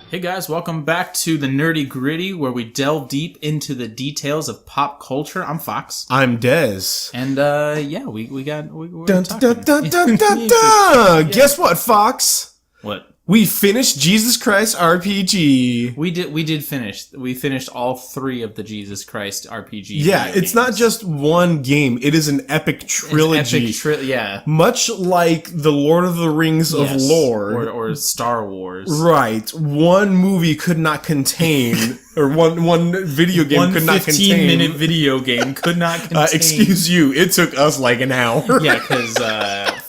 Hey guys, welcome back to the Nerdy Gritty, where we delve deep into the details of pop culture. I'm Fox. I'm Dez. And we're Dun, talking. dun, dun, dun, dun, dun. Guess what, Fox? What? We finished Jesus Christ RPG. We did finish. We finished all 3 of the Jesus Christ RPG. Yeah, it's games. not just one game. It is an epic trilogy. Yeah. Much like the Lord of the Rings of lore. Or Star Wars. Right. One movie could not contain, or one video game could not contain. 15-minute video game could not contain. Excuse you, it took us like an hour. Yeah, because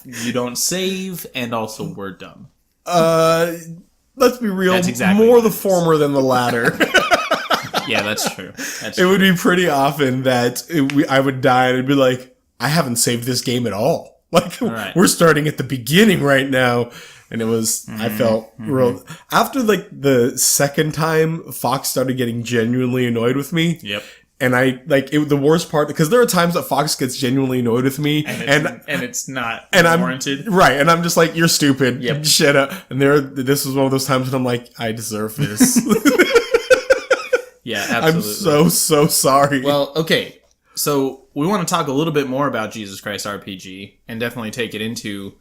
you don't save, and also we're dumb. Let's be real. That's exactly more what the it is. former than the latter. Yeah, that's true. It would be pretty often that I would die and it'd be like, I haven't saved this game at all. Like, We're starting at the beginning right now. And it was, I felt real. After like the second time, Fox started getting genuinely annoyed with me. Yep. And the worst part, because there are times that Fox gets genuinely annoyed with me, and it's not warranted. Right, and I'm just like, you're stupid. Yep. Shut up. And this was one of those times when I'm like, I deserve this. Yeah, absolutely. I'm so sorry. Well, okay. So we want to talk a little bit more about Jesus Christ RPG and definitely take it into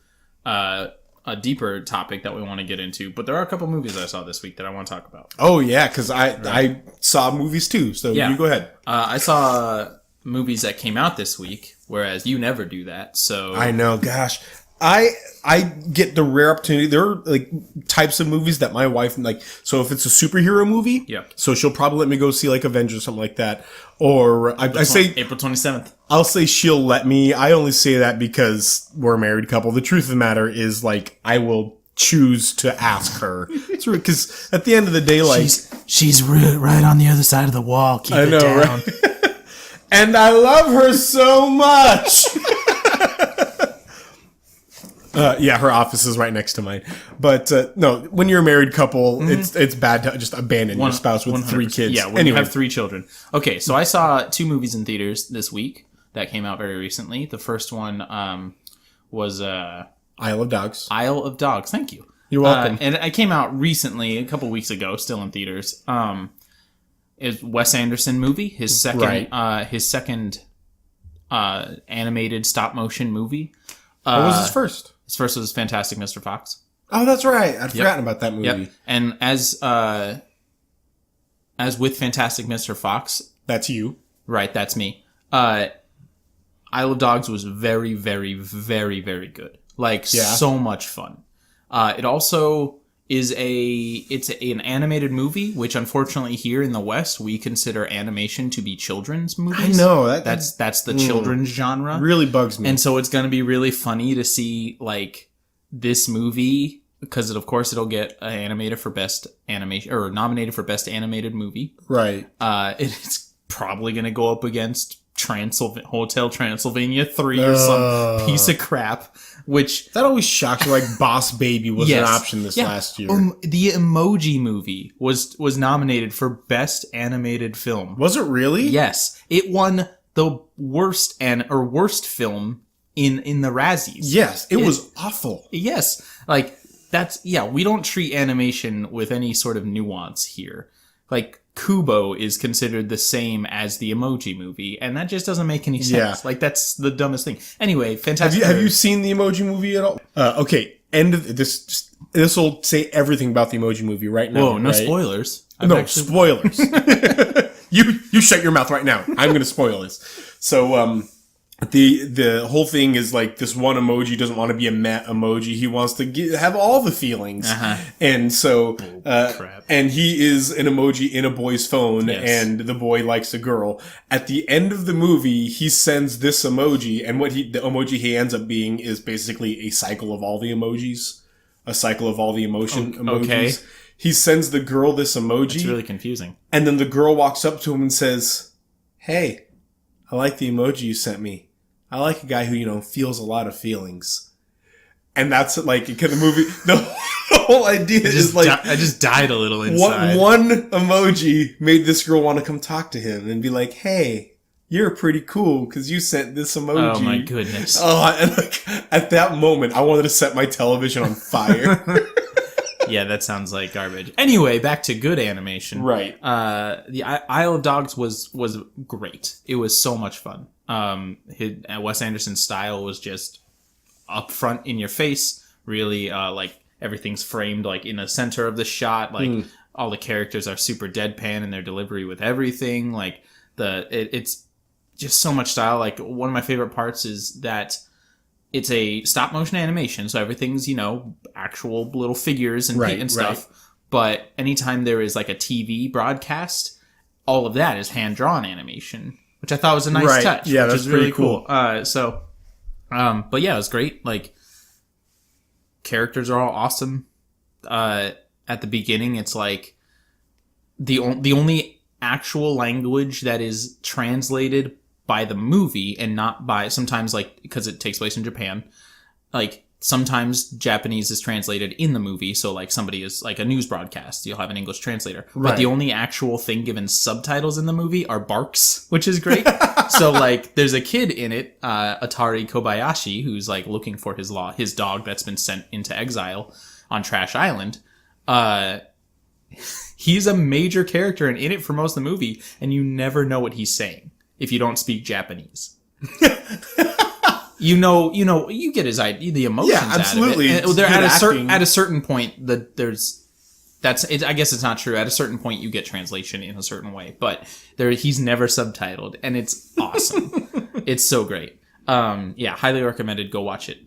a deeper topic that we want to get into. But there are a couple movies I saw this week that I want to talk about. Oh, yeah, because I saw movies too, so you go ahead. I saw movies that came out this week, whereas you never do that. So I know, gosh. I get the rare opportunity. There are like types of movies that my wife like. So if it's a superhero movie, so she'll probably let me go see like Avengers or something like that. Or I say April 27th. I'll say she'll let me. I only say that because we're a married couple. The truth of the matter is like I will choose to ask her. Because at the end of the day, like she's right on the other side of the wall. Keep it down. Right? And I love her so much. Yeah, her office is right next to mine. But no, when you're a married couple, it's bad to just abandon your spouse with 3 kids. Yeah, when you have 3 children. Okay, so I saw 2 movies in theaters this week that came out very recently. The first one was Isle of Dogs. Isle of Dogs. Thank you. You're welcome. And it came out recently, a couple weeks ago, still in theaters. It's Wes Anderson movie, his second animated stop motion movie. What was his first? His first was Fantastic Mr. Fox. Oh, that's right. I'd forgotten about that movie. Yep. And as with Fantastic Mr. Fox, that's you. Right, that's me. Isle of Dogs was very, very, very, very good. Like so much fun. It also is an animated movie, which unfortunately here in the West we consider animation to be children's movies. I know that's the children's genre. Really bugs me. And so it's going to be really funny to see like this movie because of course it'll get animated for best animation or nominated for best animated movie. Right. It's probably going to go up against Hotel Transylvania 3 or some piece of crap. Which that always shocks me. Like Boss Baby was an option this last year. The Emoji Movie was nominated for Best Animated Film. Was it really? Yes, it won the worst film in the Razzies. Yes, it was awful. Yes, like we don't treat animation with any sort of nuance here. Like Kubo is considered the same as the Emoji Movie, and that just doesn't make any sense. Yeah. Like that's the dumbest thing. Anyway, fantastic. Have you seen the Emoji Movie at all? Okay, end of this. This will say everything about the Emoji Movie right now. Whoa, no spoilers. Spoilers. You shut your mouth right now. I'm going to spoil this. So the whole thing is like this one emoji doesn't want to be a meh emoji. He wants to have all the feelings. And so, and he is an emoji in a boy's phone and the boy likes a girl. At the end of the movie, he sends this emoji and the emoji he ends up being is basically a cycle of all the emojis. A cycle of all the emojis. Okay. He sends the girl this emoji. It's really confusing. And then the girl walks up to him and says, "Hey, I like the emoji you sent me. I like a guy who, feels a lot of feelings." And that's like, the movie, the whole idea is like... I just died a little inside. One emoji made this girl want to come talk to him and be like, "Hey, you're pretty cool because you sent this emoji." Oh my goodness. And like, at that moment, I wanted to set my television on fire. Yeah, that sounds like garbage. Anyway, back to good animation. Right. The Isle of Dogs was great. It was so much fun. Wes Anderson's style was just up front in your face. Really, like everything's framed like in the center of the shot. Like all the characters are super deadpan in their delivery with everything. Like it's just so much style. Like one of my favorite parts is that it's a stop motion animation, so everything's, actual little figures and stuff. Right. But anytime there is like a TV broadcast, all of that is hand drawn animation, which I thought was a nice touch. Yeah, which that's is really cool. But yeah, it was great. Like characters are all awesome. At the beginning, it's like the only actual language that is translated by the movie and not by sometimes, like, because it takes place in Japan, like sometimes Japanese is translated in the movie. So like somebody is like a news broadcast, you'll have an English translator, but the only actual thing given subtitles in the movie are barks, which is great. So like there's a kid in it, Atari Kobayashi, who's like looking for his dog that's been sent into exile on Trash Island. He's a major character and in it for most of the movie, and you never know what he's saying if you don't speak Japanese. You get his idea, the emotions absolutely. out of it. And at a certain point, I guess it's not true. At a certain point, you get translation in a certain way, but he's never subtitled, and it's awesome. It's so great. Highly recommended. Go watch it.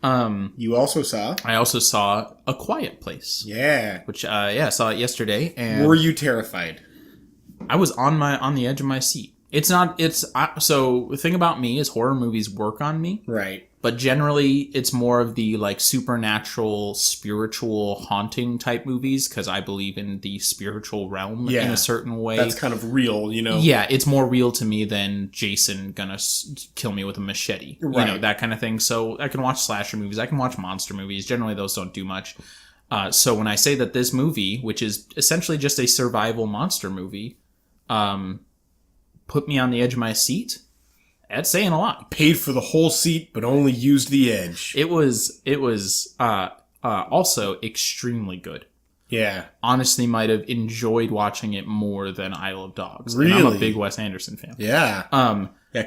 You also saw? I also saw A Quiet Place. Yeah. Which, I saw it yesterday. And were you terrified? I was on the edge of my seat. So the thing about me is horror movies work on me. Right. But generally, it's more of the like supernatural, spiritual, haunting type movies because I believe in the spiritual realm in a certain way. That's kind of real, Yeah, it's more real to me than Jason gonna kill me with a machete. Right. That kind of thing. So I can watch slasher movies. I can watch monster movies. Generally, those don't do much. So when I say that this movie, which is essentially just a survival monster movie, put me on the edge of my seat, that's saying a lot. Paid for the whole seat, but only used the edge. It was also extremely good. Yeah. Honestly, might have enjoyed watching it more than Isle of Dogs. Really? And I'm a big Wes Anderson fan. Yeah.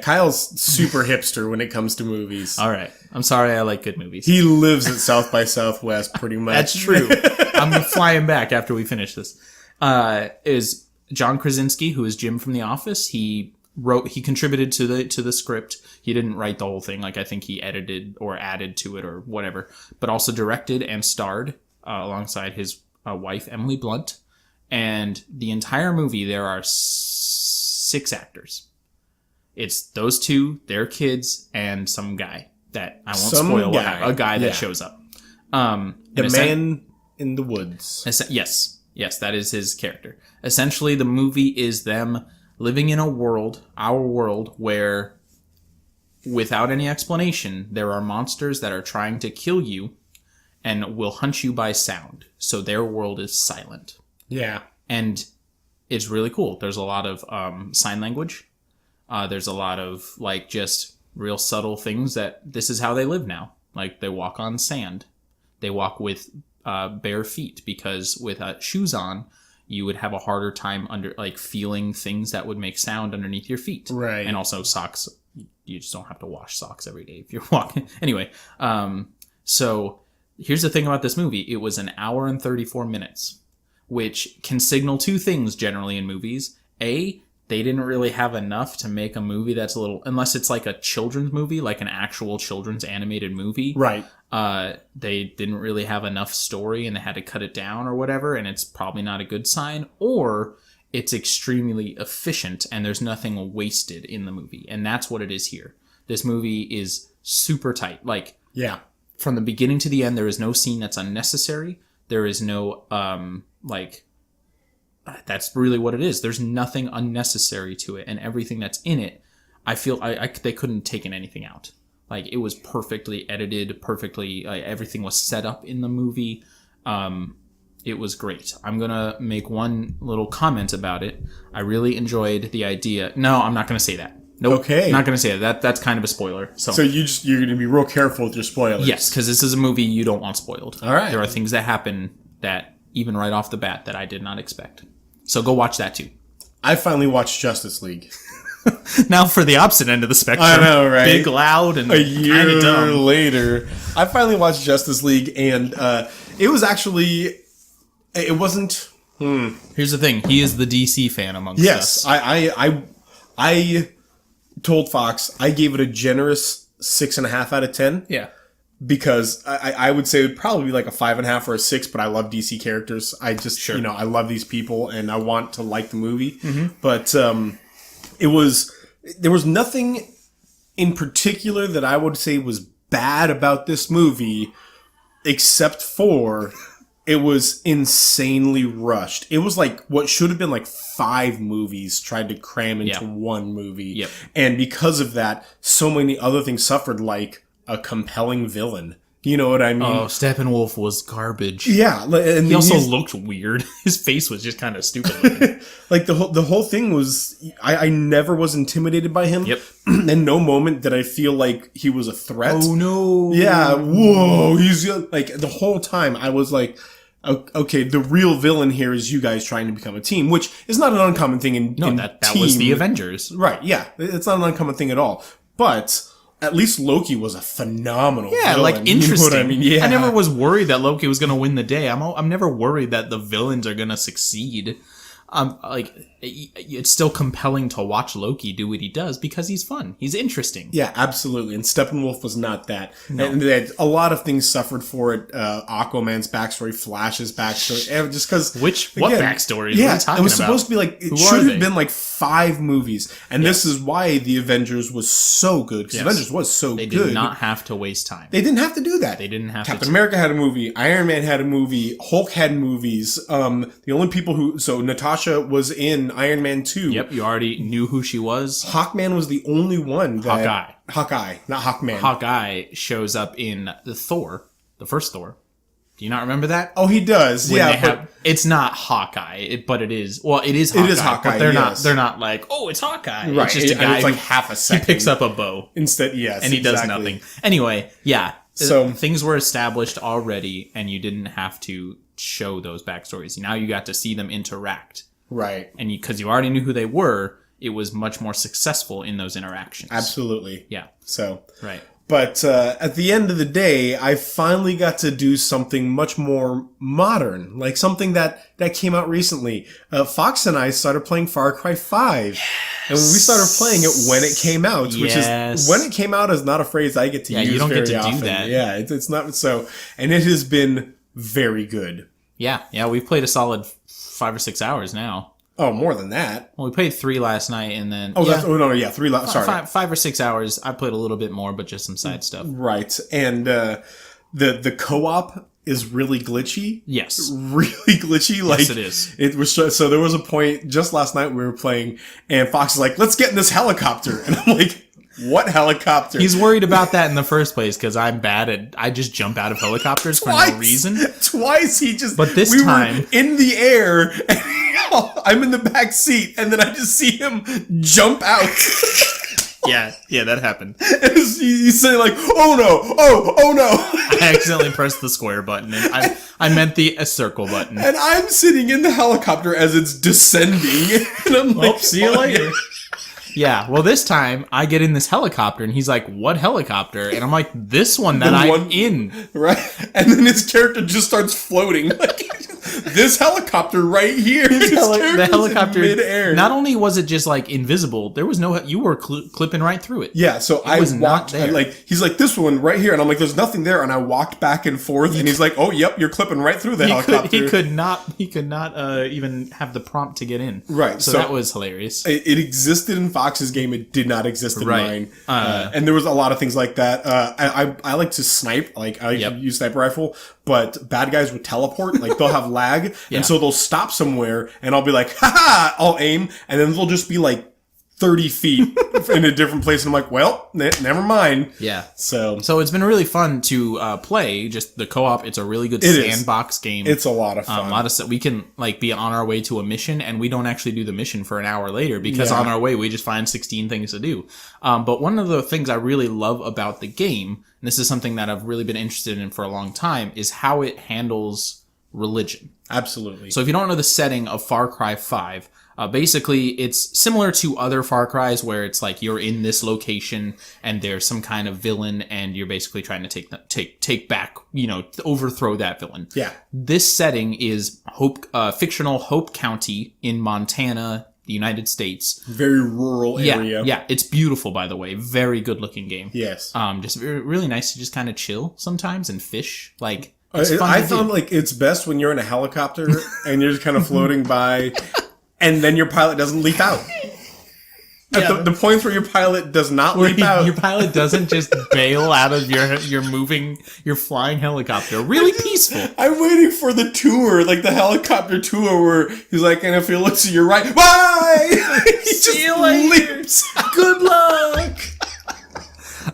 Kyle's super hipster when it comes to movies. All right. I'm sorry, I like good movies. He lives at South by Southwest pretty much. That's true. I'm flying back after we finish this. Is John Krasinski, who is Jim from The Office. He contributed to the script. He didn't write the whole thing. Like, I think he edited or added to it or whatever, but also directed and starred alongside his wife, Emily Blunt. And the entire movie, there are 6 actors. It's those 2, their kids, and some guy that I won't spoil. A guy that shows up. The man in the woods. Yes, that is his character. Essentially, the movie is them living in our world, where, without any explanation, there are monsters that are trying to kill you and will hunt you by sound. So their world is silent. Yeah. And it's really cool. There's a lot of sign language. There's a lot of, like, just real subtle things that this is how they live now. Like, they walk on sand. They walk with bare feet, because with shoes on, you would have a harder time feeling things that would make sound underneath your feet. Right. And also socks. You just don't have to wash socks every day if you're walking. Anyway, so here's the thing about this movie. It was an hour and 34 minutes, which can signal 2 things generally in movies. A, they didn't really have enough to make a movie that's unless it's like a children's movie, like an actual children's animated movie. Right. They didn't really have enough story and they had to cut it down or whatever, and it's probably not a good sign. Or it's extremely efficient and there's nothing wasted in the movie. And that's what it is here. This movie is super tight. Like, yeah, from the beginning to the end, there is no scene that's unnecessary. There is no, that's really what it is. There's nothing unnecessary to it, and everything that's in it, I feel they couldn't have taken anything out. Like, it was perfectly edited, perfectly, everything was set up in the movie. It was great. I'm gonna make one little comment about it. I really enjoyed the idea. No, I'm not gonna say that. Nope. Okay. I'm not gonna say that. That's kind of a spoiler. So you're gonna be real careful with your spoilers. Yes, because this is a movie you don't want spoiled. All right. There are things that happen that even right off the bat that I did not expect. So go watch that too. I finally watched Justice League. Now for the opposite end of the spectrum. I know, right? Big, loud, and a year dumb. later, I finally watched Justice League, and it was actually, it wasn't. Here's the thing: he is the DC fan amongst us. Yes, I told Fox I gave it a generous 6.5 out of 10. Yeah. Because I would say it would probably be like a 5.5 or a 6, but I love DC characters. I just, I love these people and I want to like the movie. Mm-hmm. But there was nothing in particular that I would say was bad about this movie, except for it was insanely rushed. It was like what should have been like 5 movies tried to cram into one movie. Yep. And because of that, so many other things suffered, like a compelling villain. You know what I mean? Oh, Steppenwolf was garbage. Yeah. And he also looked weird. His face was just kind of stupid looking. Like the whole thing was, I never was intimidated by him. Yep. In no moment did I feel like he was a threat. Oh no. Yeah. Whoa. He's like, the whole time I was like, okay, the real villain here is you guys trying to become a team, which is not an uncommon thing in that was the Avengers. Right. Yeah. It's not an uncommon thing at all. But at least Loki was a phenomenal villain. Like interesting. You know what I mean? Yeah. I never was worried that Loki was going to win the day. I'm never worried that the villains are going to succeed. It's still compelling to watch Loki do what he does because he's fun. He's interesting. Yeah, absolutely. And Steppenwolf was not that. No. And a lot of things suffered for it. Aquaman's backstory, Flash's backstory, just because. What backstory? Yeah, what are you talking it was about? supposed to be like it should have been like 5 movies, and this is why the Avengers was so good. Because Avengers was so good. They did not have to waste time. They didn't have to do that. They didn't have Captain America had a movie. Iron Man had a movie. Hulk had movies. The only people so Natasha was in Iron Man 2. Yep, you already knew who she was. Hawkman was the only one that... Hawkeye, not Hawkman. Hawkeye shows up in the first Thor. Do you not remember that? Oh, he does. It's not Hawkeye, but it is. Well, it is Hawkeye. It is Hawkeye, but they're not like, oh, it's Hawkeye. Right. It's just a guy it's like half a second. He picks up a bow. Instead, yes. And he does nothing. Anyway, yeah. So things were established already, and you didn't have to show those backstories. Now you got to see them interact. Right. And because you already knew who they were, it was much more successful in those interactions. Absolutely. Yeah. So. Right. But at the end of the day, I finally got to do something much more modern, like something that came out recently. Fox and I started playing Far Cry 5. And we started playing it when it came out, which is when it came out is not a phrase I get to use you don't very get to often. do that. Yeah, it's not so. And it has been very good. Yeah, we've played a solid 5 or 6 hours now. Oh, more than that. Well, we played 3 last night, and then... Oh, no, 3 last... Sorry. 5 or 6 hours. I played a little bit more, but just some side stuff. Right. And the co-op is really glitchy. Yes. Really glitchy. Like, yes, it is. It was so there was a point just last night we were playing, and Fox is like, let's get in this helicopter. And I'm like... What helicopter? He's worried about that in the first place because I'm bad at... I just jump out of helicopters for no reason. Twice he just... But this time... were in the air, and I'm in the back seat, and then I just see him jump out. Yeah, that happened. And he's saying like, oh no. I accidentally pressed the square button, and I meant the circle button. And I'm sitting in the helicopter as it's descending, and I'm like... see you later. Yeah, well, this time, I get in this helicopter, and he's like, what helicopter? And I'm like, this one that I'm in. Right? And then his character just starts floating. Like, this helicopter right here. The helicopter, in midair. Not only was it just, like, invisible, there was no... You were clipping right through it. Yeah, so I walked... he's like, this one right here. And I'm like, there's nothing there. And I walked back and forth, and he's like, oh, yep, you're clipping right through the helicopter. He could not even have the prompt to get in. Right. So that was hilarious. It existed in Fox's game. It did not exist in mine. And there was a lot of things like that. I like to snipe. Like, I use sniper rifle. But bad guys would teleport. Like, they'll have lag. And so they'll stop somewhere, and I'll be like, ha-ha! I'll aim. And then they'll just be like 30 feet in a different place. And I'm like, well, never mind. Yeah. So it's been really fun to play. Just the co-op. It's a really good sandbox game. It's a lot of fun. A lot of stuff. We can like be on our way to a mission, and we don't actually do the mission for an hour later because on our way we just find 16 things to do. But one of the things I really love about the game, and this is something that I've really been interested in for a long time, is how it handles religion. Absolutely. So if you don't know the setting of Far Cry 5, basically it's similar to other Far Cries where it's like you're in this location and there's some kind of villain and you're basically trying to take back, overthrow that villain. Yeah. This setting is fictional Hope County in Montana, the United States. Very rural area. Yeah, it's beautiful, by the way. Very good looking game. Yes. Just really nice to just kind of chill sometimes and fish. Like, I found like it's best when you're in a helicopter and you're just kind of floating by, and then your pilot doesn't leap out. At the points where your pilot does not leap out. Your pilot doesn't just bail out of your flying helicopter. Really peaceful. I'm waiting for the tour, like the helicopter tour where he's like, and if you look to your right, bye! He just leaps. Good luck!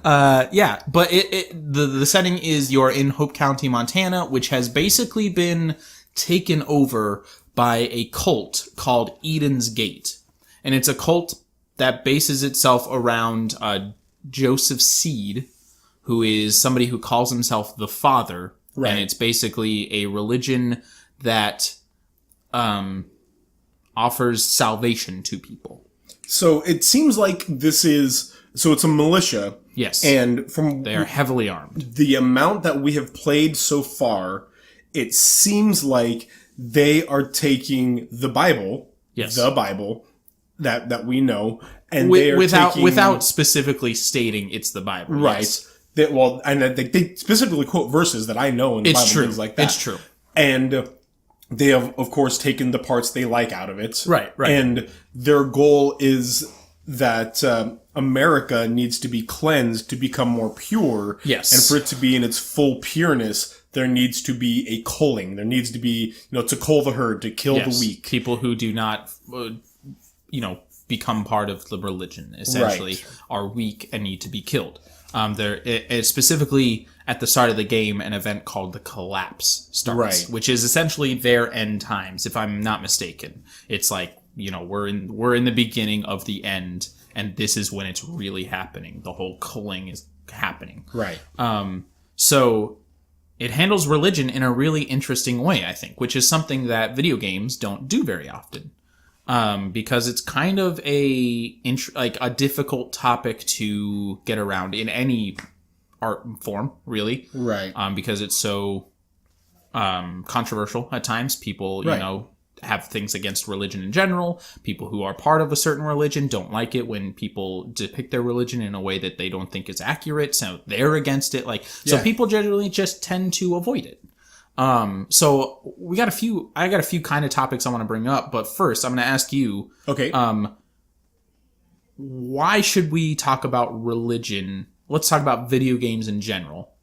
But the setting is you're in Hope County, Montana, which has basically been taken over by a cult called Eden's Gate. And it's a cult that bases itself around Joseph Seed, who is somebody who calls himself the Father. Right. And it's basically a religion that offers salvation to people. So it seems like it's a militia. Yes. And they are heavily armed. The amount that we have played so far, it seems like they are taking the Bible. Yes. The Bible. That we know, and without specifically stating it's the Bible, right? Yes. They specifically quote verses that I know in the Bible, things like that. It's true, and they have, of course, taken the parts they like out of it, right? And their goal is that America needs to be cleansed to become more pure, yes, and for it to be in its full pureness, there needs to be a culling. There needs to be, to cull the herd, to kill the weak, people who do not. Become part of the religion, essentially, are weak and need to be killed. There, specifically at the start of the game, an event called the Collapse starts, which is essentially their end times, if I'm not mistaken. It's like, we're in the beginning of the end, and this is when it's really happening. The whole culling is happening. Right. So it handles religion in a really interesting way, I think, which is something that video games don't do very often. Because it's kind of a difficult topic to get around in any art form, really. Right. Because it's so controversial at times. People, have things against religion in general. People who are part of a certain religion don't like it when people depict their religion in a way that they don't think is accurate, so they're against it. So people generally just tend to avoid it. So I got a few kind of topics I want to bring up, but first I'm going to ask you, okay. Why should we talk about religion? Let's talk about video games in general.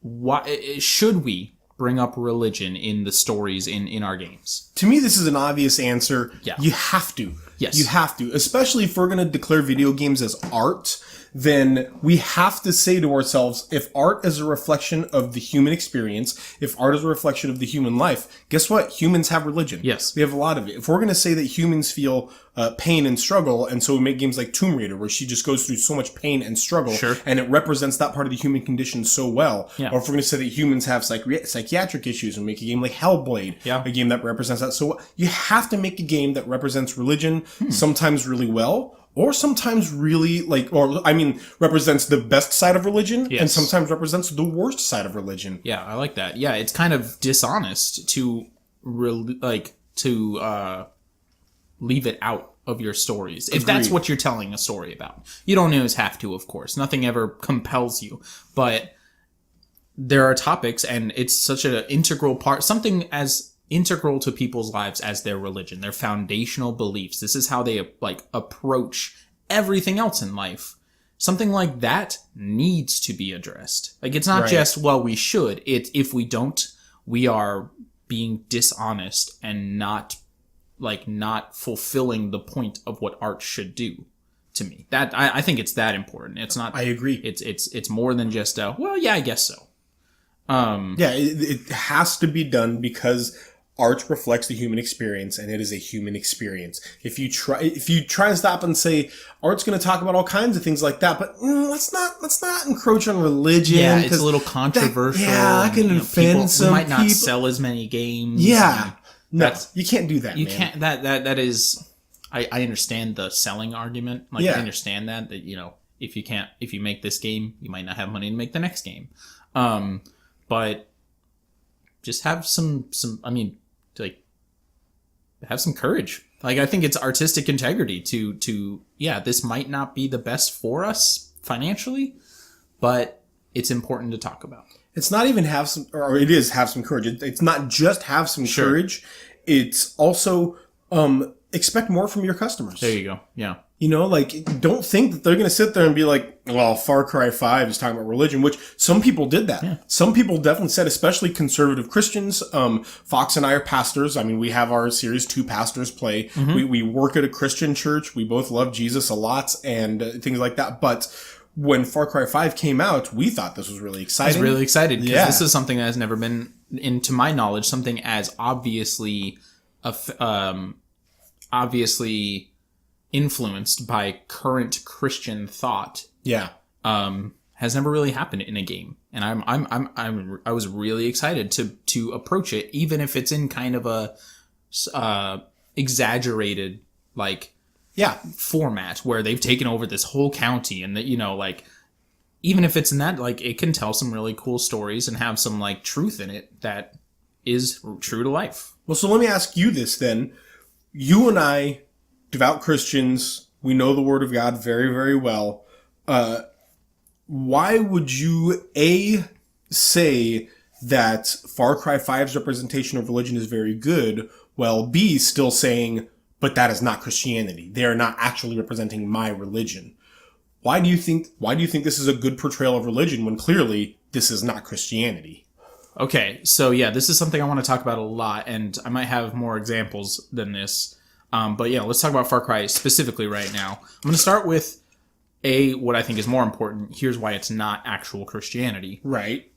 Why should we bring up religion in the stories in our games? To me, this is an obvious answer. Yeah. You have to. Yes. You have to. Especially if we're going to declare video games as art, then we have to say to ourselves, if art is a reflection of the human experience, if art is a reflection of the human life, guess what? Humans have religion. Yes. We have a lot of it. If we're going to say that humans feel pain and struggle, and so we make games like Tomb Raider, where she just goes through so much pain and struggle, sure, and it represents that part of the human condition so well. Yeah. Or if we're going to say that humans have psychiatric issues, and make a game like Hellblade, a game that represents that so well, you have to make a game that represents religion, sometimes really well, or sometimes really represents the best side of religion, and sometimes represents the worst side of religion. Yeah, I like that. Yeah, it's kind of dishonest to leave it out of your stories. If that's what you're telling a story about. You don't always have to, of course. Nothing ever compels you. But there are topics, and it's such an integral part, something as integral to people's lives as their religion, their foundational beliefs. This is how they approach everything else in life. Something like that needs to be addressed. It's not just, well, we should. If we don't, we are being dishonest and not fulfilling the point of what art should do. To me, that I think it's that important. It's not. I agree. It's more than just I guess so. It has to be done because art reflects the human experience, and it is a human experience. If you try and stop and say art's going to talk about all kinds of things like that, but let's not encroach on religion. Yeah, it's a little controversial. That can offend some people. Might not people. sell as many games. Yeah, no, you can't do that. You man. can't. That is. I understand the selling argument. Like I understand that if you make this game, you might not have money to make the next game. But just have some. I mean, like, have some courage. Like, I think it's artistic integrity to this might not be the best for us financially, but it's important to talk about. It's not even have some courage. It's not just have some courage. It's also expect more from your customers. There you go. Yeah. Like, don't think that they're going to sit there and be like, well, Far Cry 5 is talking about religion, which some people did that. Yeah. Some people definitely said, especially conservative Christians. Fox and I are pastors. I mean, we have our series, Two Pastors Play. Mm-hmm. We work at a Christian church. We both love Jesus a lot and things like that. But when Far Cry 5 came out, we thought this was really exciting. I was really excited because this is something that has never been, to my knowledge, something as obviously influenced by current Christian thought. Yeah. Has never really happened in a game. And I was really excited to approach it, even if it's in kind of a exaggerated format where they've taken over this whole county, and that even if it's in that, it can tell some really cool stories and have some truth in it that is true to life. Well, so let me ask you this then. You and I, devout Christians, we know the Word of God very, very well. Why would you, A, say that Far Cry 5's representation of religion is very good, while B, still saying, but that is not Christianity. They are not actually representing my religion. Why do you think this is a good portrayal of religion when clearly this is not Christianity? Okay, so this is something I want to talk about a lot, and I might have more examples than this. But let's talk about Far Cry specifically right now. I'm going to start with what I think is more important. Here's why it's not actual Christianity. Right.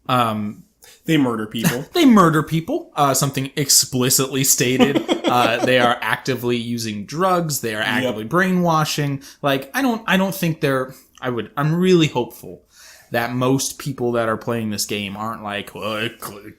They murder people. They murder people. Something explicitly stated. They are actively using drugs. They are actively brainwashing. I don't think I'm really hopeful that most people that are playing this game aren't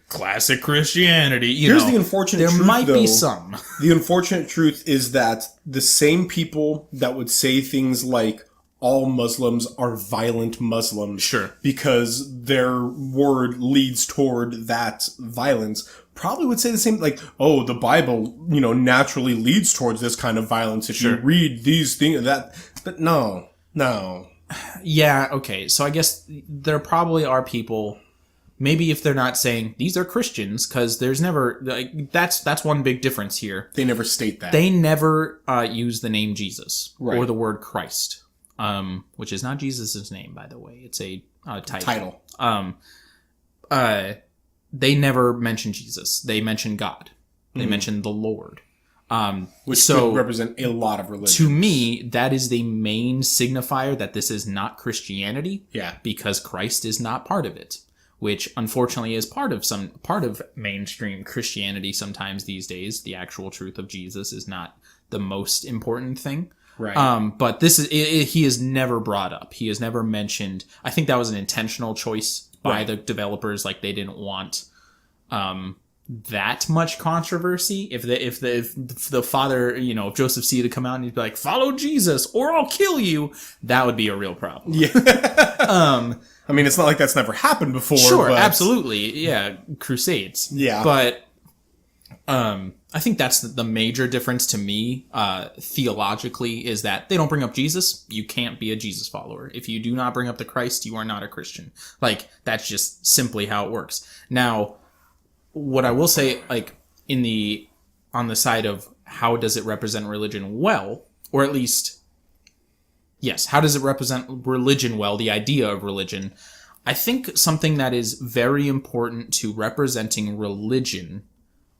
classic Christianity. Here's the unfortunate truth, there might be some. The unfortunate truth is that the same people that would say things like, all Muslims are violent Muslims. Sure. Because their word leads toward that violence, probably would say the same, the Bible, naturally leads towards this kind of violence if you read these things, but no. Yeah, okay. So I guess there probably are people, maybe if they're not saying these are Christians, because there's never that's one big difference here. They never state that. They never use the name Jesus or the word Christ, which is not Jesus' name, by the way. It's a title. They never mention Jesus. They mention God. They mention the Lord. Which could represent a lot of religions. To me, that is the main signifier that this is not Christianity. Yeah. Because Christ is not part of it, which unfortunately is part of mainstream Christianity sometimes these days. The actual truth of Jesus is not the most important thing. Right. But this is he is never brought up. He is never mentioned. I think that was an intentional choice by the developers. They didn't want that much controversy. If the father, if Joseph Seed had come out and he'd be like, follow Jesus or I'll kill you, that would be a real problem. Yeah. I mean, it's not like that's never happened before. Sure, absolutely. Yeah, Crusades. Yeah. But I think that's the major difference to me, theologically, is that they don't bring up Jesus. You can't be a Jesus follower. If you do not bring up the Christ, you are not a Christian. That's just simply how it works. Now, what I will say, on the side of how does it represent religion well, or at least, yes, how does it represent religion well, the idea of religion? I think something that is very important to representing religion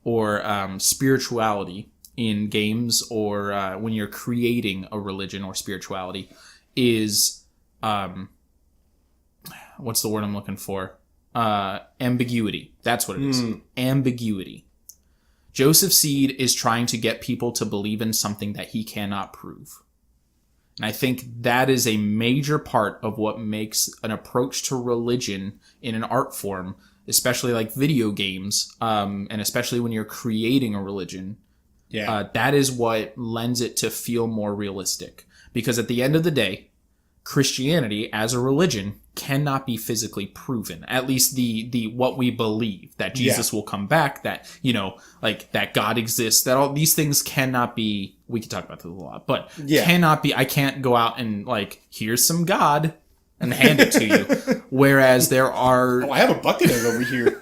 or spirituality in games or when you're creating a religion or spirituality is, what's the word I'm looking for? Ambiguity. That's what it is. Ambiguity. Joseph Seed is trying to get people to believe in something that he cannot prove. And I think that is a major part of what makes an approach to religion in an art form, especially like video games, and especially when you're creating a religion. That is what lends it to feel more realistic. Because at the end of the day, Christianity as a religion cannot be physically proven. At least the what we believe, that Jesus will come back, that, like that God exists, that all these things cannot be, we could talk about this a lot, but cannot be, I can't go out and like, here's some God and hand it to you. Whereas there are... I have a bucket of it over here.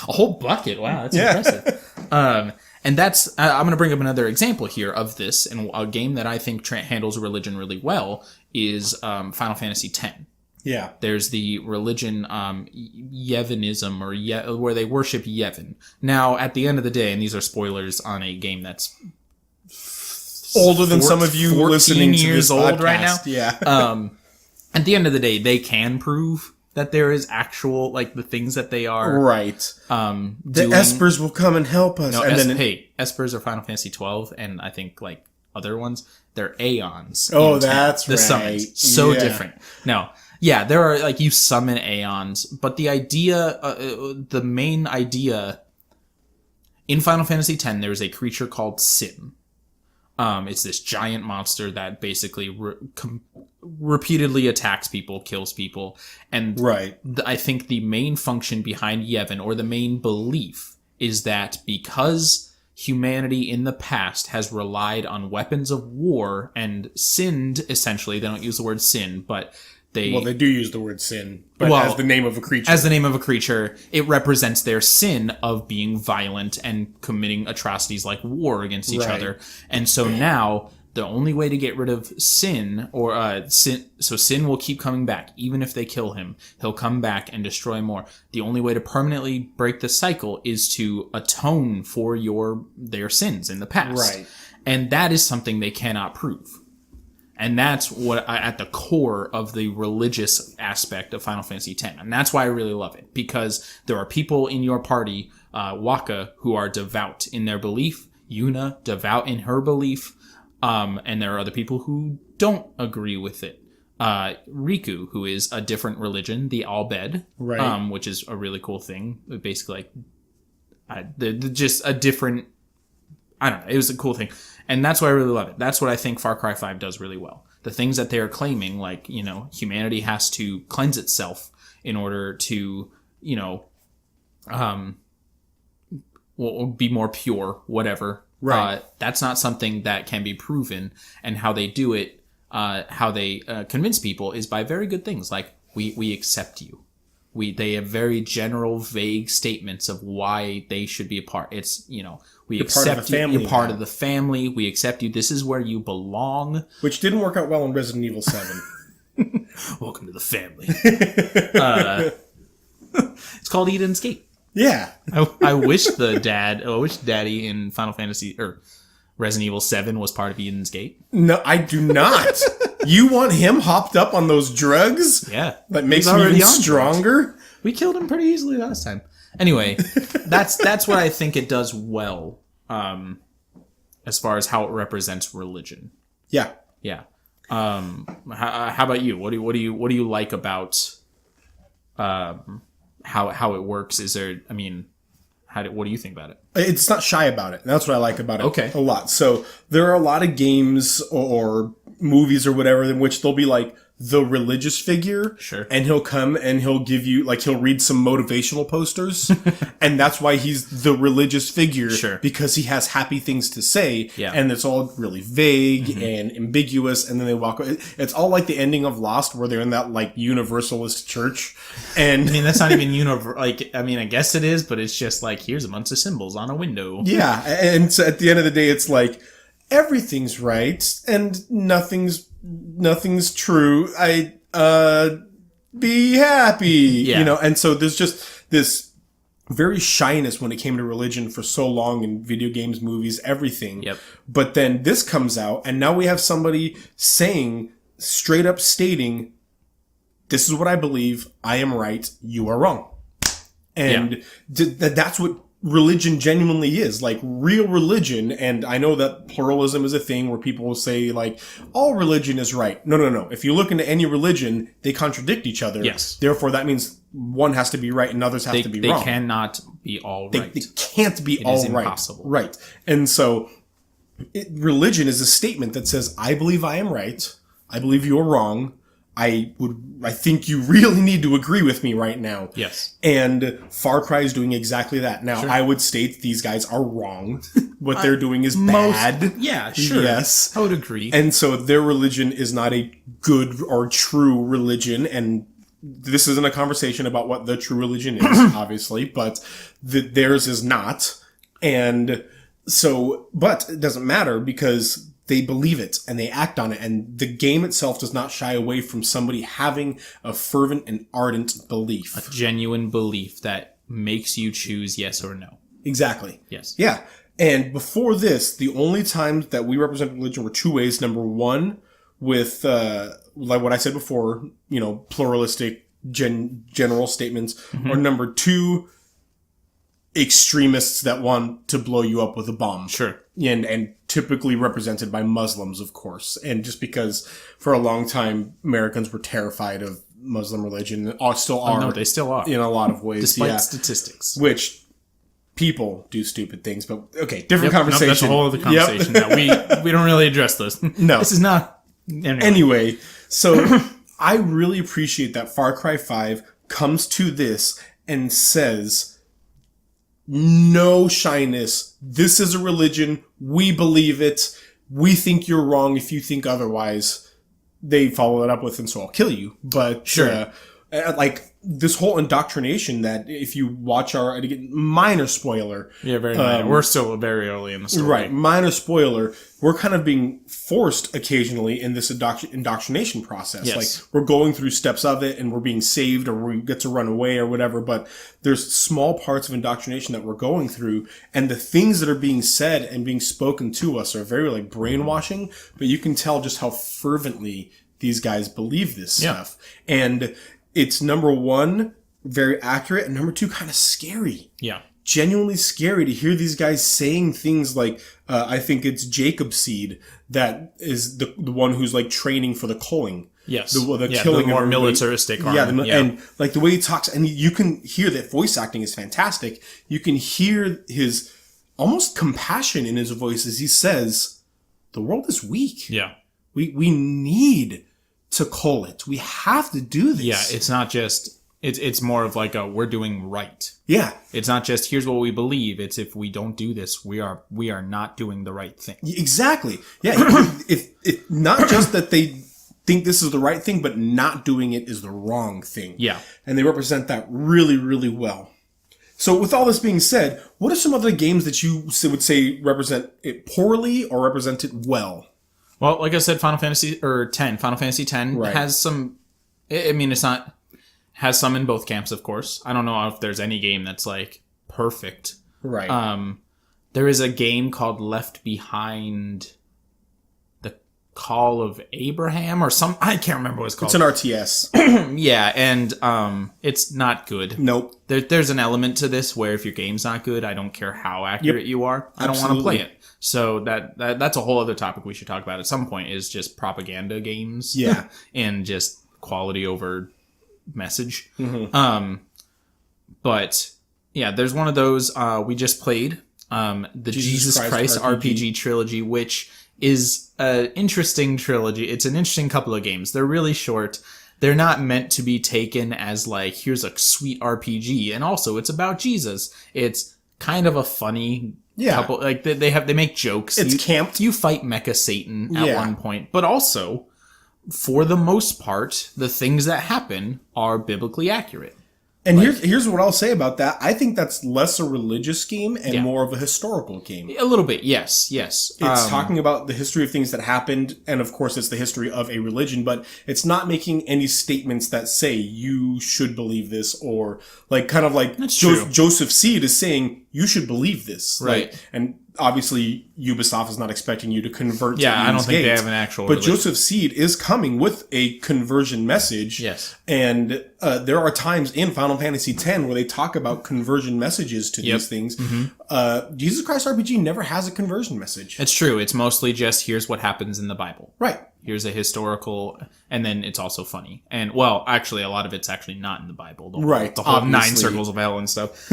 A whole bucket. Wow, that's impressive. And that's, I'm going to bring up another example here of this, and a game that I think handles religion really well is Final Fantasy X. Yeah. There's the religion, Yevon-ism, or where they worship Yevon. Now, at the end of the day, and these are spoilers on a game that's older than some of you listening to this old podcast. Right now. Yeah. At the end of the day, they can prove that there is actual, like, the things that they are. Right. The Espers will come and help us. No, and Espers are Final Fantasy 12, and I think, like, other ones, they're Aeons. Oh, that's the summons. So different. No. Yeah, there are, like, you summon Aeons, but the idea, the main idea, in Final Fantasy X, there's a creature called Sin. It's this giant monster that basically repeatedly attacks people, kills people, and I think the main function behind Yevon, or the main belief, is that because humanity in the past has relied on weapons of war and sinned, essentially, they don't use the word sin, but they do use the word sin, but as the name of a creature. As the name of a creature, it represents their sin of being violent and committing atrocities like war against each other. And so now, the only way to get rid of sin, so sin will keep coming back. Even if they kill him, he'll come back and destroy more. The only way to permanently break the cycle is to atone for their sins in the past. Right. And that is something they cannot prove. And that's what at the core of the religious aspect of Final Fantasy X. And that's why I really love it. Because there are people in your party, Waka, who are devout in their belief. Yuna, devout in her belief. And there are other people who don't agree with it. Riku, who is a different religion, the Albed, which is a really cool thing. Basically, just a different... I don't know. It was a cool thing. And that's why I really love it. That's what I think Far Cry 5 does really well. The things that they are claiming, like, humanity has to cleanse itself in order to, be more pure, whatever. Right. That's not something that can be proven. And how they do it, how they convince people is by very good things. Like, we accept you. They have very general, vague statements of why they should be a part. It's, we accept you. You're part of the family. We accept you. This is where you belong. Which didn't work out well in Resident Evil 7. Welcome to the family. It's called Eden's Gate. Yeah. I wish Daddy in Final Fantasy or Resident Evil 7 was part of Eden's Gate. No, I do not. You want him hopped up on those drugs? Yeah. That makes him even stronger? Drugs. We killed him pretty easily last time. Anyway, that's what I think it does well, as far as how it represents religion. Yeah. Yeah. How about you? What do you like about how it works? Is there? I mean, what do you think about it? It's not shy about it. That's what I like about it a lot. So there are a lot of games or movies or whatever in which they'll be like the religious figure. Sure. And he'll come and he'll give you, like, he'll read some motivational posters. And that's why he's the religious figure. Sure. Because he has happy things to say. Yeah. And it's all really vague and ambiguous. And then they walk away. It's all like the ending of Lost where they're in that, like, universalist church. And I mean, that's not even I guess it is, but it's just like, here's a bunch of symbols on a window. Yeah. And so at the end of the day, it's like, everything's right and nothing's true. Be happy, yeah. And so there's just this very shyness when it came to religion for so long in video games, movies, everything. Yep. But then this comes out and now we have somebody straight up stating, this is what I believe. I am right. You are wrong. And that's what religion genuinely is, like real religion. And I know that pluralism is a thing where people will say like all religion is right. No. If you look into any religion, they contradict each other. Yes. Therefore, that means one has to be right and others have to be wrong. They cannot be all right. They can't be all right. It is impossible. Right. And so religion is a statement that says, I believe I am right. I believe you're wrong. I think you really need to agree with me right now. Yes. And Far Cry is doing exactly that. Now, I would state these guys are wrong. What they're doing is bad. Yeah, sure. Yes. I would agree. And so their religion is not a good or true religion. And this isn't a conversation about what the true religion is, obviously, but theirs is not. And so, but it doesn't matter because they believe it and they act on it. And the game itself does not shy away from somebody having a fervent and ardent belief. A genuine belief that makes you choose yes or no. Exactly. Yes. Yeah. And before this, the only times that we represent religion were two ways. Number one, with, like what I said before, pluralistic general statements. Mm-hmm. Or number two, extremists that want to blow you up with a bomb. Sure. And typically represented by Muslims, of course. And just because for a long time, Americans were terrified of Muslim religion, still are. No, they still are. In a lot of ways. Despite statistics. Which people do stupid things, but okay, different conversation. No, that's a whole other conversation. That we don't really address those. No. This is not... Anyway, so I really appreciate that Far Cry 5 comes to this and says... No shyness. This is a religion. We believe it. We think you're wrong if you think otherwise. They follow it up with, and so I'll kill you. But, sure. Like, this whole indoctrination that if you watch our, minor spoiler. Yeah, very minor. We're still very early in the story. Right, minor spoiler. We're kind of being forced occasionally in this indoctrination process. Yes. Like, we're going through steps of it and we're being saved or we get to run away or whatever, but there's small parts of indoctrination that we're going through, and the things that are being said and being spoken to us are very, like, brainwashing, but you can tell just how fervently these guys believe this stuff. And it's number one, very accurate, and number two, kind of scary. Yeah. Genuinely scary to hear these guys saying things like, I think it's Jacob Seed that is the one who's like training for the culling. Yes. The killing. The more militaristic arm. Yeah, and like the way he talks, and you can hear that voice acting is fantastic. You can hear his almost compassion in his voice as he says, the world is weak. Yeah. We need to cull it. We have to do this. Yeah, it's not just... It's more of like we're doing right. Yeah. It's not just here's what we believe. It's if we don't do this, we are not doing the right thing. Exactly. Yeah. if not just that they think this is the right thing, but not doing it is the wrong thing. Yeah. And they represent that really, really well. So with all this being said, what are some other games that you would say represent it poorly or represent it well? Well, like I said, Final Fantasy X right. has some... I mean, it's not... Has some in both camps, of course. I don't know if there's any game that's, like, perfect. Right. There is a game called Left Behind... The Call of Abraham or some... I can't remember what it's called. It's an RTS. Yeah, and it's not good. Nope. There's an element to this where if your game's not good, I don't care how accurate you are. I don't want to play it. So that's a whole other topic we should talk about at some point, is just propaganda games. Yeah. And just quality over message. Mm-hmm. But yeah, there's one of those we just played, the Jesus Christ RPG trilogy, which is an interesting trilogy. It's an interesting couple of games. They're really short. They're not meant to be taken as like, here's a sweet RPG, and also it's about Jesus. It's kind of a funny couple. Like they make jokes. It's camped. You fight Mecha Satan at one point, but also, for the most part, the things that happen are biblically accurate. And here's what I'll say about that. I think that's less a religious game and more of a historical game. A little bit, yes. It's talking about the history of things that happened, and of course it's the history of a religion, but it's not making any statements that say you should believe this, or like kind of like Joseph Seed is saying you should believe this. Right. Like, and obviously Ubisoft is not expecting you to convert to I don't think Gates, they have an actual but religion. Joseph Seed is coming with a conversion message. Yes. And there are times in Final Fantasy X where they talk about conversion messages to these things. Jesus Christ RPG never has a conversion message. It's true. It's mostly just here's what happens in the Bible. Right. Here's a historical, and then it's also funny. And, well, actually, a lot of it's actually not in the Bible. Right. The whole Obviously. 9 circles of hell and stuff.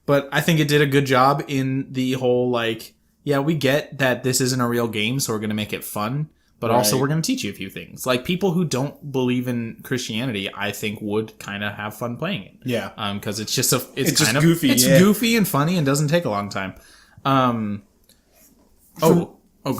But I think it did a good job in the whole, like, yeah, we get that this isn't a real game, so we're going to make it fun. But also, we're going to teach you a few things. Like, people who don't believe in Christianity, I think, would kind of have fun playing it. Yeah. Because it's just it's just kind of goofy. It's goofy and funny and doesn't take a long time. Go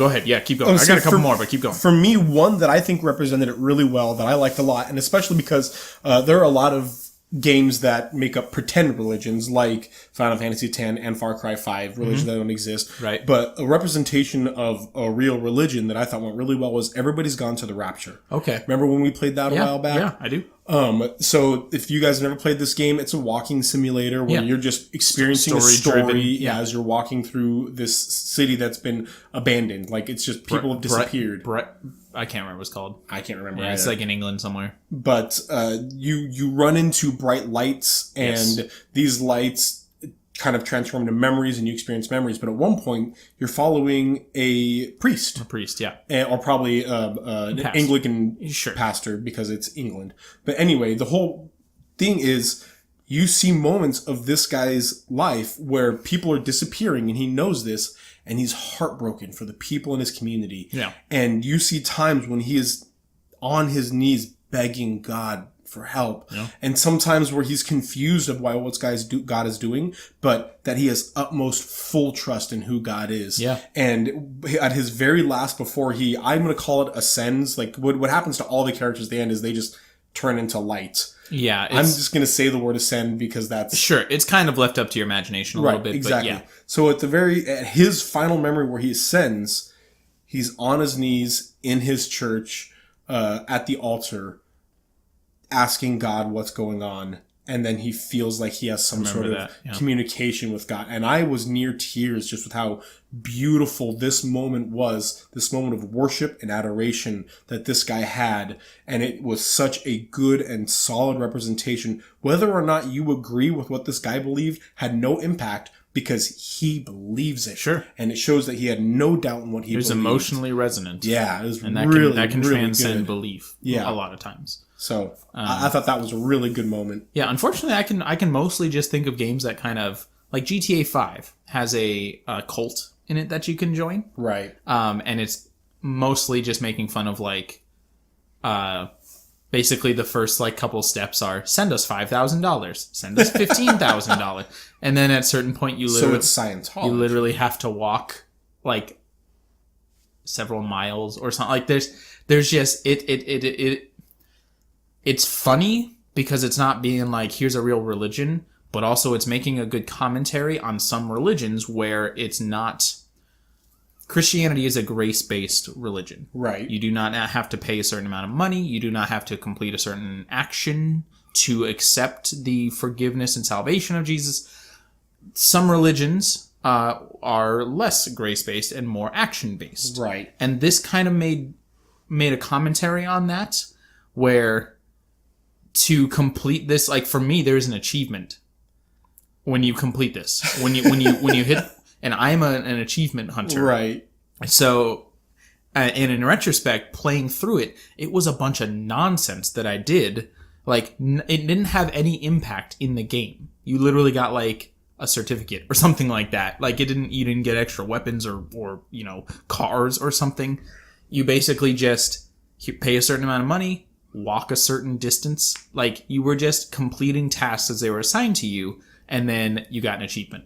ahead. Yeah, keep going. I got a couple more, but keep going. For me, one that I think represented it really well, that I liked a lot, and especially because there are a lot of games that make up pretend religions, like Final Fantasy X and Far Cry 5, religions that don't exist. Right. But a representation of a real religion that I thought went really well was Everybody's Gone to the Rapture. Okay. Remember when we played that a while back? Yeah, I do. So if you guys have never played this game, it's a walking simulator where you're just experiencing a story as you're walking through this city that's been abandoned. Like, it's just people have disappeared. I can't remember what it's called. I can't remember. Yeah, it's like in England somewhere. But you run into bright lights, and these lights kind of transform into memories, and you experience memories. But at one point, you're following a priest. A priest, yeah. Or probably an Anglican pastor, because it's England. But anyway, the whole thing is you see moments of this guy's life where people are disappearing, and he knows this, and he's heartbroken for the people in his community. Yeah. And you see times when he is on his knees begging God for help. Yeah. And sometimes where he's confused of what God is doing, but that he has utmost full trust in who God is. Yeah. And at his very last, before I'm going to call it ascends, like what happens to all the characters at the end is they just turn into light. Yeah. I'm just going to say the word ascend because that's... Sure. It's kind of left up to your imagination a little bit. Exactly. But yeah. So at his final memory where he ascends, he's on his knees in his church, at the altar, asking God what's going on, and then he feels like he has some sort of communication with God. And I was near tears just with how beautiful this moment was, this moment of worship and adoration that this guy had. And it was such a good and solid representation. Whether or not you agree with what this guy believed had no impact, because he believes it. Sure. And it shows that he had no doubt in what he believed. It was emotionally resonant. Yeah, it was and that can transcend belief a lot of times. So I thought that was a really good moment. Yeah, unfortunately, I can mostly just think of games that kind of, like GTA 5 has a cult in it that you can join. Right. And it's mostly just making fun of, like, basically the first, like, couple steps are send us $5,000, send us $15,000. And then at a certain point so it's Scientology. You literally have to walk, like, several miles or something. Like, there's just it's funny because it's not being like, here's a real religion, but also it's making a good commentary on some religions where it's not... Christianity is a grace-based religion. Right. You do not have to pay a certain amount of money. You do not have to complete a certain action to accept the forgiveness and salvation of Jesus. Some religions are less grace-based and more action-based. Right. And this kind of made a commentary on that, where to complete this, like, for me, there's an achievement when you complete this. When you hit, and I'm an achievement hunter. Right. So, and in retrospect, playing through it was a bunch of nonsense that I did. Like, it didn't have any impact in the game. You literally got, like, a certificate or something like that. Like, you didn't get extra weapons or cars or something. You basically just pay a certain amount of money, walk a certain distance. Like, you were just completing tasks as they were assigned to you, and then you got an achievement.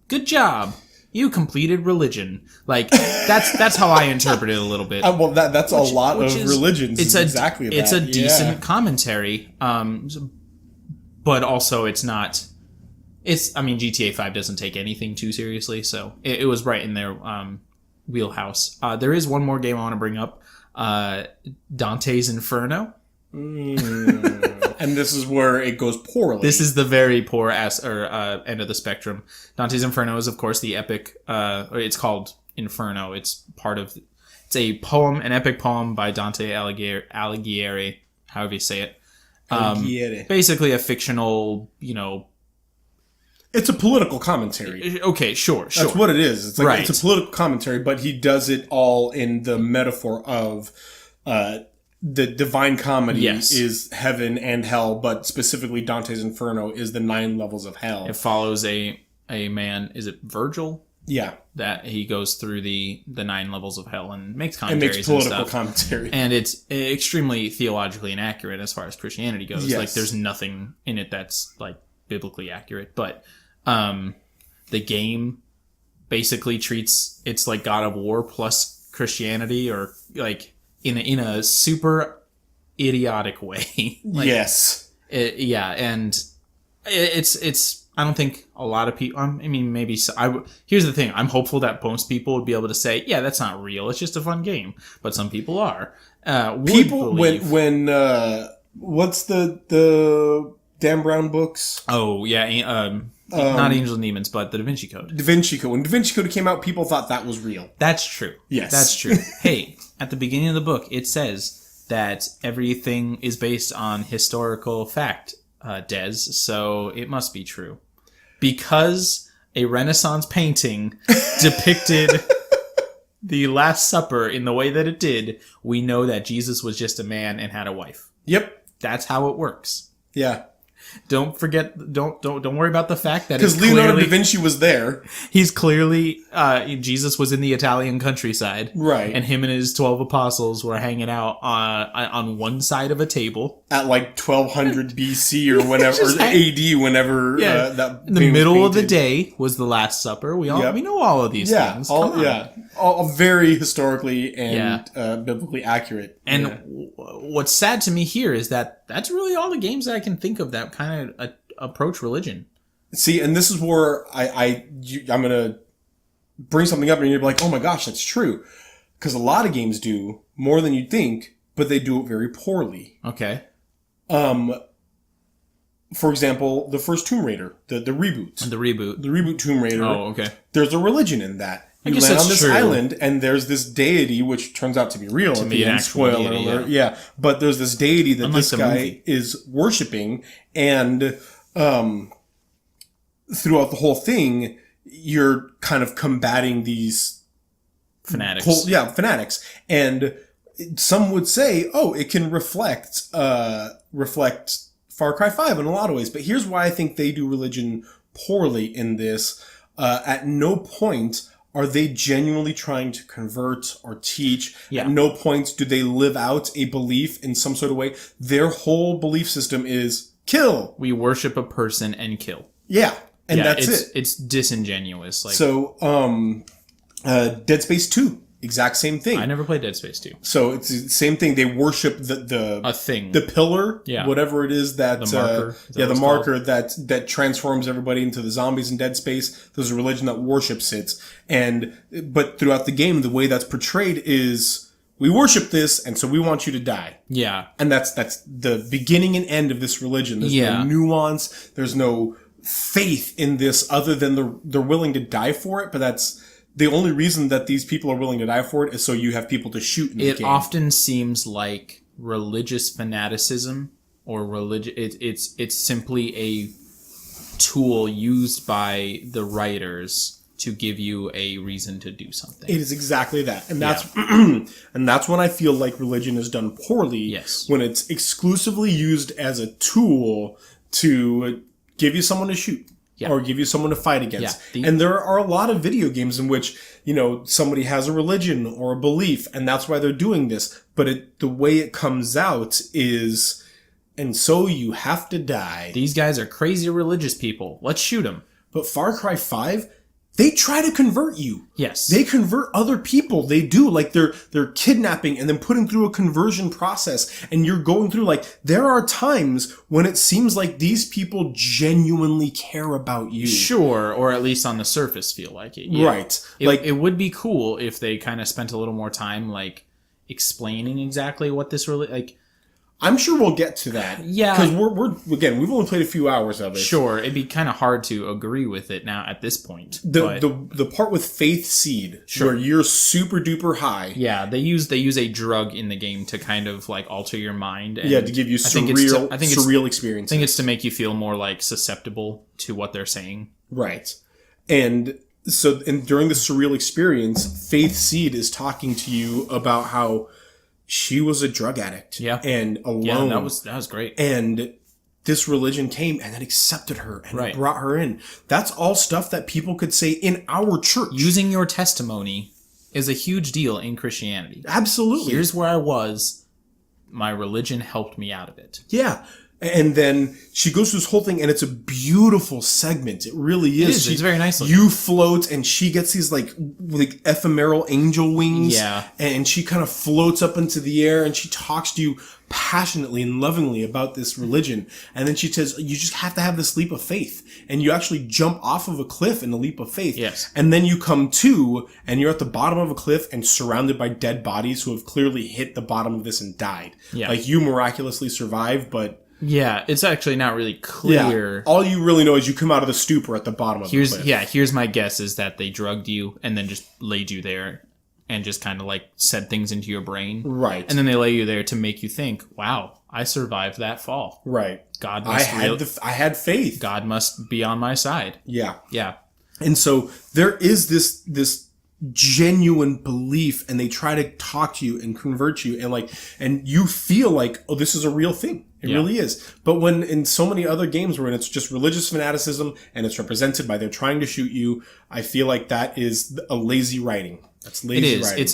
Good job. You completed religion. Like, that's how I interpret it a little bit. Well, that's a lot of religions. It's exactly that. It's a decent commentary, but also it's not... GTA 5 doesn't take anything too seriously, so it was right in their wheelhouse. There is one more game I want to bring up. Dante's Inferno. And this is where it goes poorly. This is the very poor end of the spectrum. Dante's Inferno is, of course, the epic. It's called Inferno. It's a poem, an epic poem by Dante Alighieri, however you say it. Basically, a fictional, It's a political commentary. Okay, sure. That's what it is. It's like It's a political commentary, but he does it all in the metaphor of the Divine Comedy is heaven and hell, but specifically Dante's Inferno is the 9 levels of hell. It follows a man, is it Virgil? Yeah. That he goes through the 9 levels of hell and makes commentaries. It makes political commentary. And it's extremely theologically inaccurate as far as Christianity goes. Yes. Like, there's nothing in it that's, like, biblically accurate. But the game basically treats it's like God of War plus Christianity, or, like, in a super idiotic way. Like, yes. And it's I don't think a lot of people. I mean, maybe. Here's the thing. I'm hopeful that most people would be able to say, "Yeah, that's not real. It's just a fun game." But some people are. People when what's the Dan Brown books? Oh yeah, not Angels and Demons, but the Da Vinci Code. Da Vinci Code. When Da Vinci Code came out, people thought that was real. That's true. Yes, that's true. Hey, at the beginning of the book, it says that everything is based on historical fact, Des. So it must be true. Because a Renaissance painting depicted the Last Supper in the way that it did, we know that Jesus was just a man and had a wife. Yep. That's how it works. Yeah. Don't forget, don't worry about the fact that because Leonardo da Vinci was there. He's clearly, Jesus was in the Italian countryside. Right. And him and his 12 apostles were hanging out on one side of a table. At like 1200 BC or whenever, or AD, whenever that in the middle of the day was the Last Supper. We know all of these things. All very historically and biblically accurate. And what's sad to me here is that that's really all the games that I can think of that kind of approach religion. See, and this is where I'm going to bring something up and you're like, oh my gosh, that's true. Because a lot of games do more than you'd think, but they do it very poorly. Okay. For example, the first Tomb Raider, the reboot. The reboot Tomb Raider. Oh, okay. There's a religion in that. You land on this island, and there's this deity, which turns out to be real. To be an spoiler alert. Yeah, but there's this deity that this guy is worshiping, and throughout the whole thing, you're kind of combating these fanatics. Fanatics, and some would say, "Oh, it can reflect Far Cry 5 in a lot of ways." But here's why I think they do religion poorly in this. At no point are they genuinely trying to convert or teach? Yeah. At no point do they live out a belief in some sort of way. Their whole belief system is kill. We worship a person and kill. Yeah. And that's it. It's disingenuous. So, Dead Space 2, exact same thing. I never played Dead Space 2. So it's the same thing. They worship a thing. The pillar, whatever it is that the marker. The marker that transforms everybody into the zombies in Dead Space. There's a religion that worships it. But throughout the game, the way that's portrayed is we worship this, and so we want you to die. Yeah. And that's the beginning and end of this religion. There's no nuance. There's no faith in this other than they're willing to die for it, but that's the only reason that these people are willing to die for it is so you have people to shoot in the game. It often seems like religious fanaticism or religion. It's simply a tool used by the writers to give you a reason to do something. It is exactly that, and that's and that's when I feel like religion is done poorly. Yes, when it's exclusively used as a tool to give you someone to shoot. Yeah. Or give you someone to fight against. Yeah. And there are a lot of video games in which, somebody has a religion or a belief, and that's why they're doing this. But the way it comes out is, and so you have to die. These guys are crazy religious people. Let's shoot them. But Far Cry 5, they try to convert you. Yes. They convert other people. They do. Like, they're kidnapping and then putting through a conversion process. And you're going through, there are times when it seems like these people genuinely care about you. Sure. Or at least on the surface feel like it. Yeah. Right. It would be cool if they kind of spent a little more time, explaining exactly what this really, I'm sure we'll get to that. Yeah. Because we've only played a few hours of it. Sure, it'd be kind of hard to agree with it now at this point. The part with Faith Seed, where you're super duper high. Yeah, they use a drug in the game to kind of like alter your mind. And to give you surreal experiences. I think it's to make you feel more like susceptible to what they're saying. Right. And so during the surreal experience, Faith Seed is talking to you about how she was a drug addict. Yeah. And alone. Yeah, that was great. And this religion came and then accepted her and brought her in. That's all stuff that people could say in our church. Using your testimony is a huge deal in Christianity. Absolutely. Here's where I was. My religion helped me out of it. Yeah. And then she goes through this whole thing, and it's a beautiful segment. It really is. It's very nice looking. You float, and she gets these like ephemeral angel wings. Yeah. And she kind of floats up into the air, and she talks to you passionately and lovingly about this religion. And then she says, you just have to have this leap of faith. And you actually jump off of a cliff in the leap of faith. Yes. And then you come to, and you're at the bottom of a cliff and surrounded by dead bodies who have clearly hit the bottom of this and died. Yeah. Like, you miraculously survived, but... Yeah, it's actually not really clear. Yeah. All you really know is you come out of the stupor at the bottom of the cliff. Yeah, here's my guess is that they drugged you and then just laid you there and just kind of like said things into your brain. Right. And then they lay you there to make you think, wow, I survived that fall. Right. God must I had faith. God must be on my side. Yeah. Yeah. And so there is this genuine belief, and they try to talk to you and convert you, and you feel like, oh, this is a real thing. It really is. But when in so many other games where it's just religious fanaticism and it's represented by they're trying to shoot you, I feel like that is a lazy writing. That's lazy writing.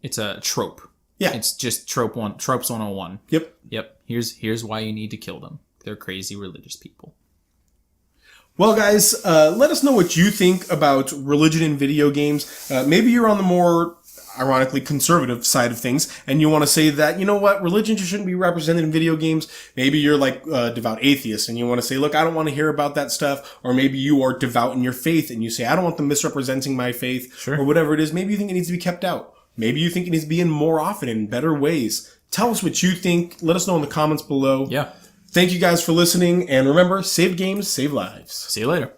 It's a trope. Yeah. It's just tropes 101. Yep. Here's why you need to kill them. They're crazy religious people. Well, guys, let us know what you think about religion in video games. Maybe you're on the more, ironically, conservative side of things, and you want to say that, you know what, religion just shouldn't be represented in video games. Maybe you're like a devout atheist, and you want to say, look, I don't want to hear about that stuff. Or maybe you are devout in your faith, and you say, I don't want them misrepresenting my faith, sure, or whatever it is. Maybe you think it needs to be kept out. Maybe you think it needs to be in more often, in better ways. Tell us what you think. Let us know in the comments below. Yeah. Thank you guys for listening, and remember, save games, save lives. See you later.